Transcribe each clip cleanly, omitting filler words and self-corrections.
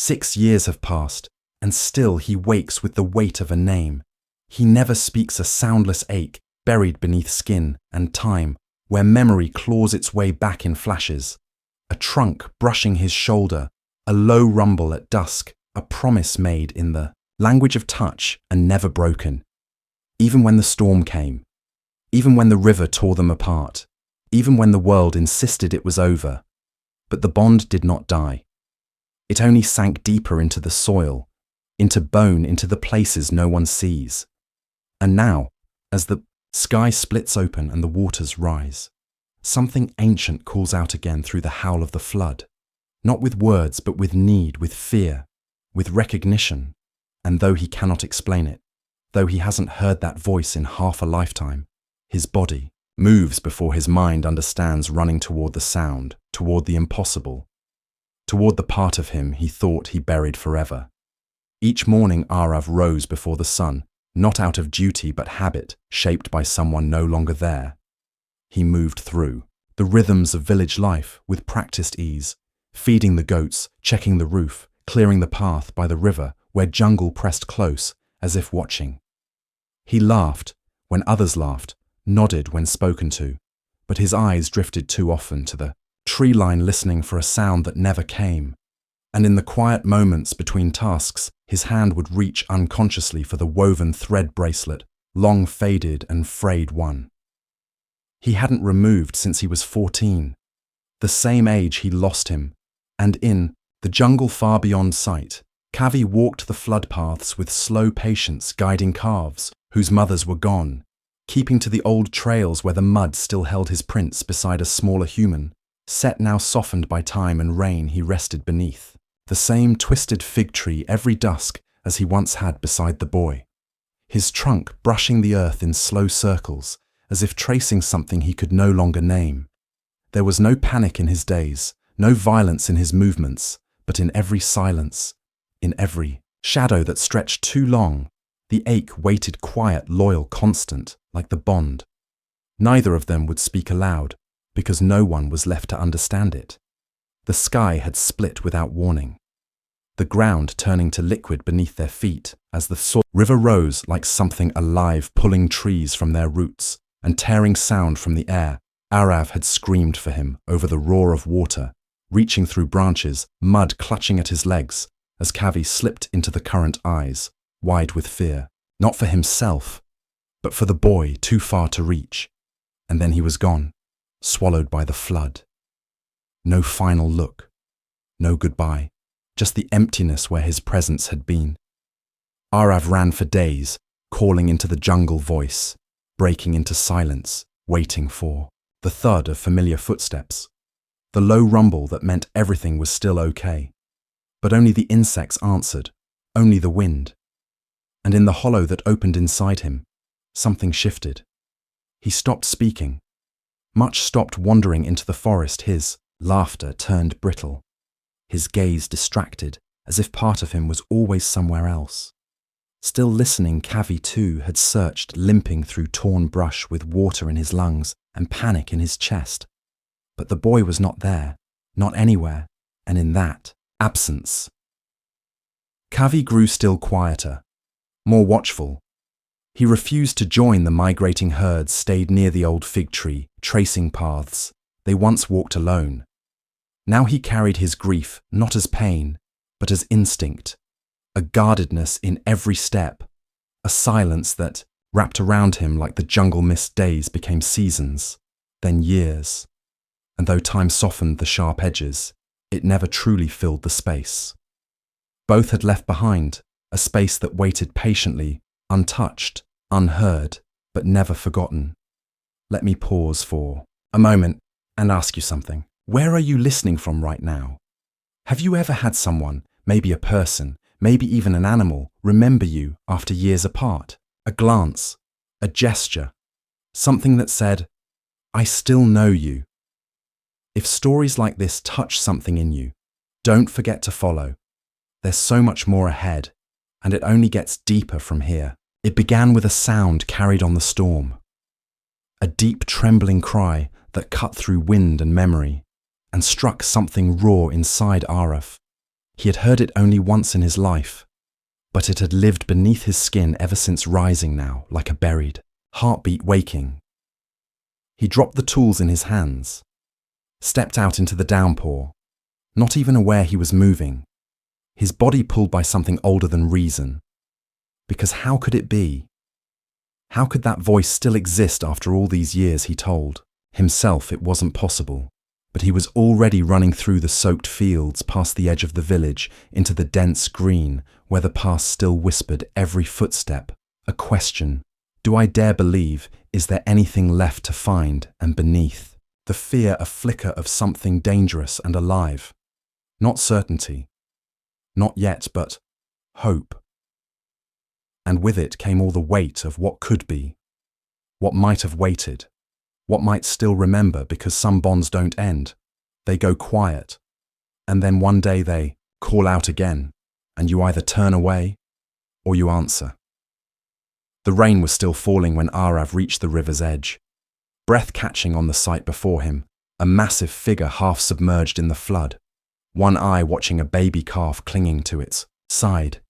6 years have passed, and still he wakes with the weight of a name. He never speaks a soundless ache buried beneath skin and time, where memory claws its way back in flashes. A trunk brushing his shoulder, a low rumble at dusk, a promise made in the language of touch and never broken. Even when the storm came, even when the river tore them apart, even when the world insisted it was over. But the bond did not die. It only sank deeper into the soil, into bone, into the places no one sees. And now, as the sky splits open and the waters rise, something ancient calls out again through the howl of the flood, not with words, but with need, with fear, with recognition. And though he cannot explain it, though he hasn't heard that voice in half a lifetime, his body moves before his mind understands, running toward the sound, toward the impossible, toward the part of him he thought he buried forever. Each morning Arav rose before the sun, not out of duty but habit, shaped by someone no longer there. He moved through the rhythms of village life with practiced ease, feeding the goats, checking the roof, clearing the path by the river where jungle pressed close as if watching. He laughed when others laughed, nodded when spoken to, but his eyes drifted too often to the tree line, listening for a sound that never came. And in the quiet moments between tasks, his hand would reach unconsciously for the woven thread bracelet, long faded and frayed one. He hadn't removed since he was 14, the same age he lost him, and in the jungle far beyond sight, Kavi walked the flood paths with slow patience, guiding calves whose mothers were gone, keeping to the old trails where the mud still held his prints beside a smaller human, set now softened by time and rain. He rested beneath the same twisted fig tree every dusk as he once had beside the boy, his trunk brushing the earth in slow circles, as if tracing something he could no longer name. There was no panic in his days, no violence in his movements, but in every silence, in every shadow that stretched too long, the ache waited quiet, loyal, constant, like the bond. Neither of them would speak aloud, because no one was left to understand it. The sky had split without warning, the ground turning to liquid beneath their feet as the river rose like something alive, pulling trees from their roots and tearing sound from the air. Arav had screamed for him over the roar of water, reaching through branches, mud clutching at his legs, as Kavi slipped into the current, eyes wide with fear, not for himself, but for the boy too far to reach. And then he was gone, swallowed by the flood. No final look, no goodbye, just the emptiness where his presence had been. Arav ran for days, calling into the jungle voice, breaking into silence, waiting for the thud of familiar footsteps, the low rumble that meant everything was still okay. But only the insects answered, only the wind. And in the hollow that opened inside him, something shifted. He stopped speaking. Much stopped wandering into the forest. His laughter turned brittle, his gaze distracted, as if part of him was always somewhere else. Still listening, Kavi too had searched, limping through torn brush with water in his lungs and panic in his chest. But the boy was not there, not anywhere, and in that absence. Kavi grew still quieter, more watchful. He refused to join the migrating herds, stayed near the old fig tree, tracing paths they once walked alone. Now he carried his grief not as pain, but as instinct, a guardedness in every step, a silence that wrapped around him like the jungle mist. Days became seasons, then years, and though time softened the sharp edges, it never truly filled the space. Both had left behind a space that waited patiently, untouched, unheard, but never forgotten. Let me pause for a moment and ask you something. Where are you listening from right now? Have you ever had someone, maybe a person, maybe even an animal, remember you after years apart? A glance, a gesture, something that said, "I still know you." If stories like this touch something in you, don't forget to follow. There's so much more ahead, and it only gets deeper from here. It began with a sound carried on the storm, a deep trembling cry that cut through wind and memory, and struck something raw inside Araf. He had heard it only once in his life, but it had lived beneath his skin ever since, rising now like a buried heartbeat waking. He dropped the tools in his hands, stepped out into the downpour, not even aware he was moving, his body pulled by something older than reason. Because how could it be? How could that voice still exist after all these years? He told himself it wasn't possible. But he was already running through the soaked fields, past the edge of the village, into the dense green, where the past still whispered every footstep, a question. Do I dare believe? Is there anything left to find? And beneath, the fear, a flicker of something dangerous and alive. Not certainty. Not yet, but hope. And with it came all the weight of what could be, what might have waited, what might still remember, because some bonds don't end. They go quiet. And then one day they call out again, and you either turn away or you answer. The rain was still falling when Arav reached the river's edge. Breath catching on the sight before him, a massive figure half submerged in the flood, one eye watching a baby calf clinging to its side.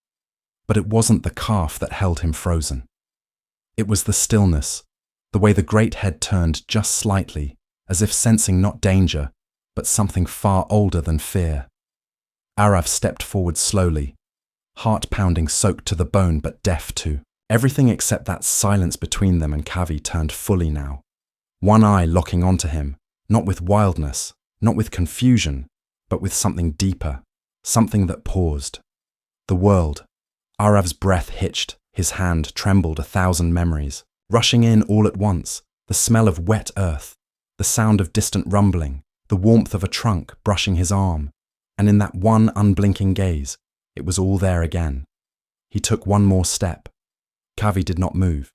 But it wasn't the calf that held him frozen. It was the stillness, the way the great head turned just slightly, as if sensing not danger, but something far older than fear. Arav stepped forward slowly, heart pounding, soaked to the bone but deaf to everything except that silence between them, and Kavi turned fully now, one eye locking onto him, not with wildness, not with confusion, but with something deeper, something that paused. The world. Arav's breath hitched, his hand trembled, 1,000 memories rushing in all at once, the smell of wet earth, the sound of distant rumbling, the warmth of a trunk brushing his arm, and in that one unblinking gaze, it was all there again. He took one more step. Kavi did not move.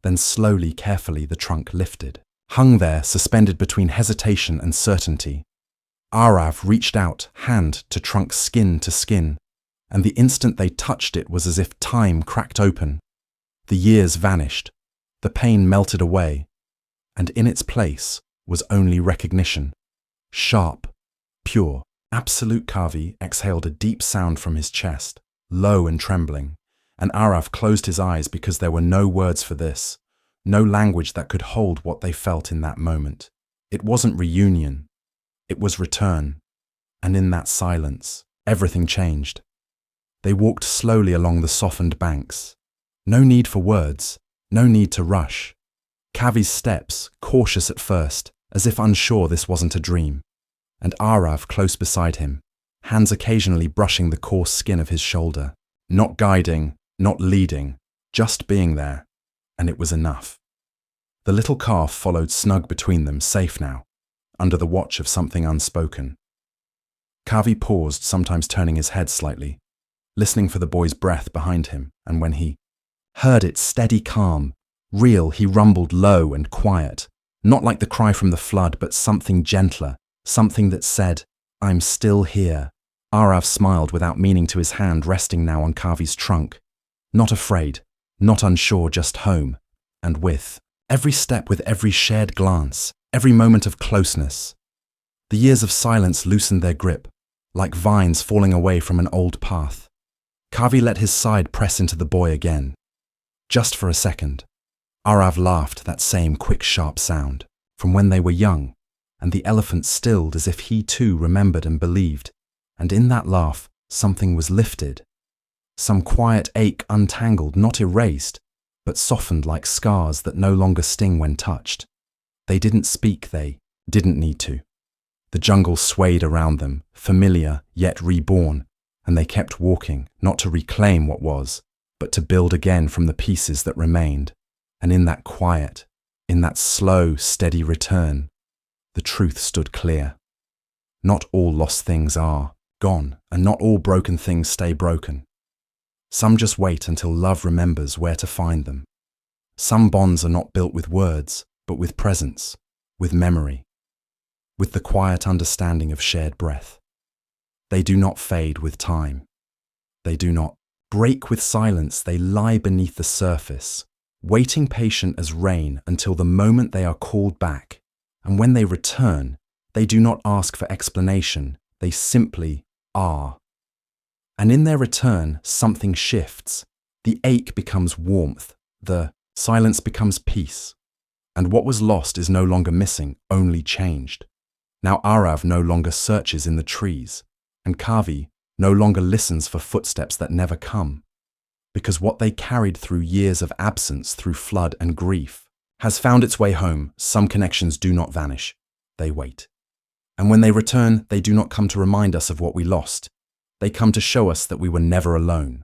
Then slowly, carefully, the trunk lifted, hung there, suspended between hesitation and certainty. Arav reached out, hand to trunk, skin to skin, and the instant they touched it was as if time cracked open. The years vanished. The pain melted away, and in its place was only recognition. Sharp, pure, absolute. Kavi exhaled a deep sound from his chest, low and trembling, and Arav closed his eyes because there were no words for this, no language that could hold what they felt in that moment. It wasn't reunion, it was return, and in that silence, everything changed. They walked slowly along the softened banks. No need for words. No need to rush. Kavi's steps, cautious at first, as if unsure this wasn't a dream, and Arav close beside him, hands occasionally brushing the coarse skin of his shoulder, not guiding, not leading, just being there, and it was enough. The little calf followed snug between them, safe now, under the watch of something unspoken. Kavi paused, sometimes turning his head slightly, listening for the boy's breath behind him, and when he heard it, steady, calm, real, he rumbled low and quiet, not like the cry from the flood, but something gentler, something that said, "I'm still here." Arav smiled without meaning to his hand resting now on Kavi's trunk. Not afraid, not unsure, just home, and with every step, with every shared glance, every moment of closeness. The years of silence loosened their grip, like vines falling away from an old path. Kavi let his side press into the boy again. Just for a second. Arav laughed, that same quick, sharp sound, from when they were young, and the elephant stilled as if he too remembered and believed, and in that laugh something was lifted. Some quiet ache untangled, not erased, but softened like scars that no longer sting when touched. They didn't speak, they didn't need to. The jungle swayed around them, familiar yet reborn, and they kept walking, not to reclaim what was, but to build again from the pieces that remained. And in that quiet, in that slow, steady return, the truth stood clear. Not all lost things are gone, and not all broken things stay broken. Some just wait until love remembers where to find them. Some bonds are not built with words, but with presence, with memory, with the quiet understanding of shared breath. They do not fade with time. They do not break with silence. They lie beneath the surface, waiting patient as rain until the moment they are called back. And when they return, they do not ask for explanation. They simply are. And in their return, something shifts. The ache becomes warmth, the silence becomes peace. And what was lost is no longer missing, only changed. Now Arav no longer searches in the trees, and Kavi no longer listens for footsteps that never come. Because what they carried through years of absence, through flood and grief, has found its way home. Some connections do not vanish, they wait. And when they return, they do not come to remind us of what we lost. They come to show us that we were never alone.